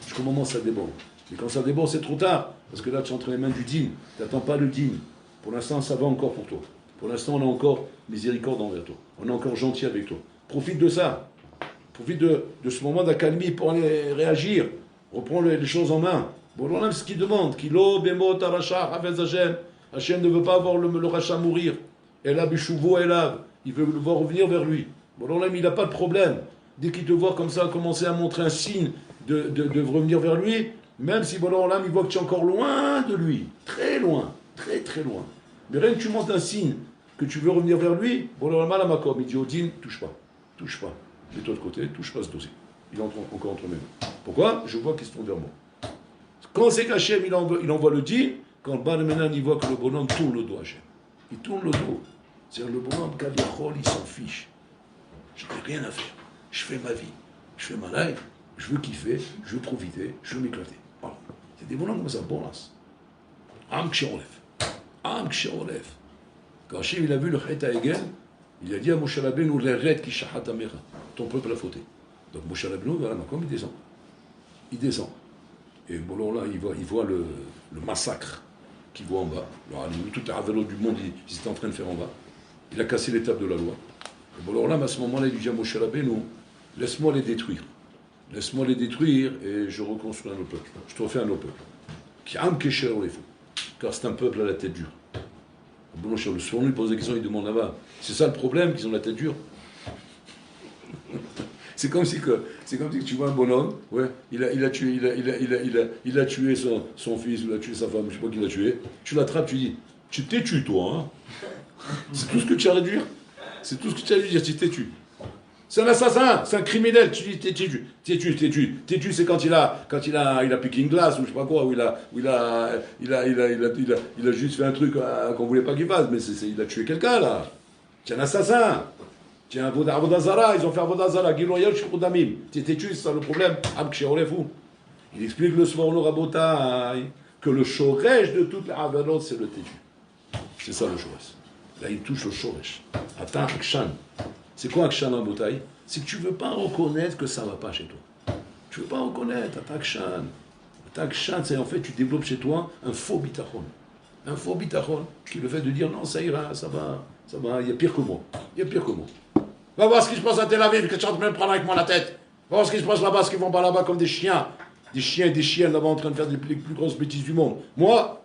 Jusqu'au moment où ça déborde. Et quand ça déborde, c'est trop tard. Parce que là, tu es entre les mains du dîme. Tu n'attends pas le dîme. Pour l'instant, ça va encore pour toi. Pour l'instant, on a encore miséricorde envers toi. On est encore gentil avec toi. Profite de ça. Profite de ce moment d'accalmie pour aller réagir. Reprends les choses en main. Bon, on a ce qu'il demande. Kilo, Bemot, Aracha, Hafez Hashem. Hashem ne veut pas voir le Racha mourir. Elab, Bishuvo, Elab. Il veut le voir revenir vers lui. Bon, il n'a pas de problème. Dès qu'il te voit comme ça, commencer à montrer un signe de revenir vers lui, même si bon, il voit que tu es encore loin de lui. Très loin. Très, très loin. Mais rien que tu montes un signe que tu veux revenir vers lui, bon, le mal à ma com, il dit au dîne, touche pas. Mets-toi de côté, touche pas ce dossier. Il entre encore entre mes mains. Pourquoi? Je vois qu'il se tourne vers moi. Quand c'est qu'Hachem, il envoie le dîne, quand le Baal Menan, il voit que le bonhomme tourne le dos à Hachem. Il tourne le dos. C'est-à-dire le bonhomme, Kaviachol, il s'en fiche. Je n'ai rien à faire. Je fais ma vie. Je fais ma life. Je veux kiffer. Je veux profiter. Je veux m'éclater. Voilà. C'est des bonhommes comme ça, bon là. Am Kshéolef. Quand Hachem, il a vu le Chet Ha'egel, il a dit à Moshe Rabbeinu, l'Eret ki shachat amecha. Ton peuple a fauté. Donc Moshe Rabbeinu, voilà, comme il descend. Et bon, là, il voit le massacre qu'il voit en bas. Alors, toutes les ravelots du monde, ils étaient en train de faire en bas. Il a cassé l'étape de la loi. Et bon, alors là, à ce moment-là, il dit à Moshe Rabbeinu, laisse-moi les détruire. Laisse-moi les détruire et je reconstruis un autre peuple. Je te refais un autre peuple. Qui am kesher les fous. Car c'est un peuple à la tête dure. Bon, le soir, lui pose des questions, il demande là-bas. C'est ça le problème, qu'ils ont la tête dure. C'est comme si tu vois un bonhomme, ouais, il a tué son fils, ou il a tué sa femme, je sais pas qui l'a tué. Tu l'attrapes, tu dis, tu t'es tué toi, hein. C'est tout ce que tu as à dire. C'est tout ce que tu as à lui dire, tu t'es tué. C'est un assassin, c'est un criminel, tu dis t'es tu, c'est quand il a piqué une glace ou je sais pas quoi, ou il a juste fait un truc qu'on voulait pas qu'il fasse, mais il a tué quelqu'un là. C'est un assassin. Tiens, Avodazara, ils ont fait Avodazara, Giloyel, Shkoudamim. T'es tu, c'est ça le problème. Il explique le soir le Rabotai que le shoresh de toute la Avalot, c'est le tétu. C'est ça le shoresh. Là, il touche au shoresh. Attends, Akshan. C'est quoi Akshan en bouteille? C'est que tu ne veux pas reconnaître que ça ne va pas chez toi. Tu ne veux pas reconnaître, Akshan. Akshan, c'est en fait, tu développes chez toi un faux bitachon. Un faux bitachon, qui est le fait de dire non, ça ira, ça va, il y a pire que moi. Va voir ce qui se passe à Tel Aviv, que tu es en train de me prendre avec moi la tête. Va voir ce qui se passe là-bas, ce qu'ils vont pas là-bas comme des chiens. des chiens et des chiennes là-bas en train de faire les plus grosses bêtises du monde. Moi,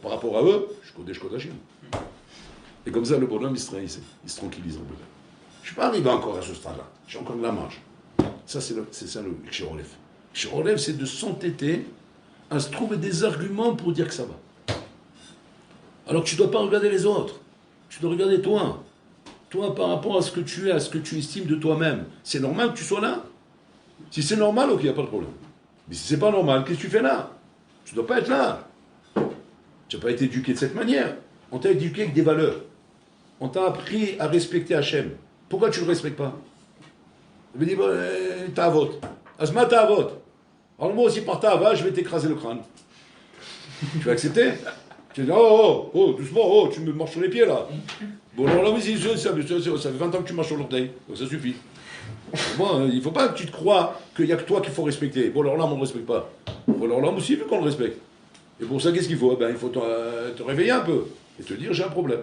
par rapport à eux, je connais Kodachim. Et comme ça, le bonhomme, il se tranquillise un peu. Je ne suis pas arrivé encore à ce stade-là. J'ai encore de la marge. Ça, c'est ça le Ksherolef. Ksherolef, c'est de s'entêter à se trouver des arguments pour dire que ça va. Alors que tu ne dois pas regarder les autres. Tu dois regarder toi. Toi, par rapport à ce que tu es, à ce que tu estimes de toi-même. C'est normal que tu sois là. Si c'est normal, ok, il n'y a pas de problème. Mais si c'est pas normal, qu'est-ce que tu fais là? Tu ne dois pas être là. Tu n'as pas été éduqué de cette manière. On t'a éduqué avec des valeurs. On t'a appris à respecter Hachem. Pourquoi tu ne le respectes pas? Il me dit, t'as à vote. Asma, t'as à vote. Alors moi aussi, par ta va, je vais t'écraser le crâne. Tu vas accepter? Tu dis, oh, doucement, tu me marches sur les pieds là. Bon, alors là, mais ça fait 20 ans que tu marches sur l'orteil, donc ça suffit. Bon, il ne faut pas que tu te crois qu'il n'y a que toi qu'il faut respecter. Bon, alors là, on ne le respecte pas. Bon, alors là, aussi, il faut qu'on le respecte. Et pour ça, qu'est-ce qu'il faut? Il faut te réveiller un peu et te dire, j'ai un problème.